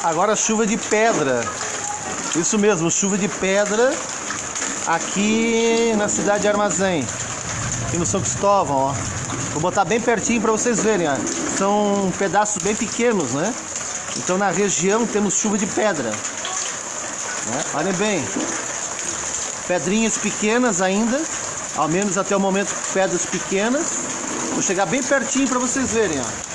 Agora chuva de pedra. Isso mesmo, chuva de pedra aqui na cidade de Armazém, aqui no São Cristóvão, ó. Vou botar bem pertinho para vocês verem, ó. São pedaços bem pequenos, né? Então na região temos chuva de pedra, né? Olhem bem, pedrinhas pequenas ainda, ao menos até o momento pedras pequenas. Vou chegar bem pertinho para vocês verem, ó.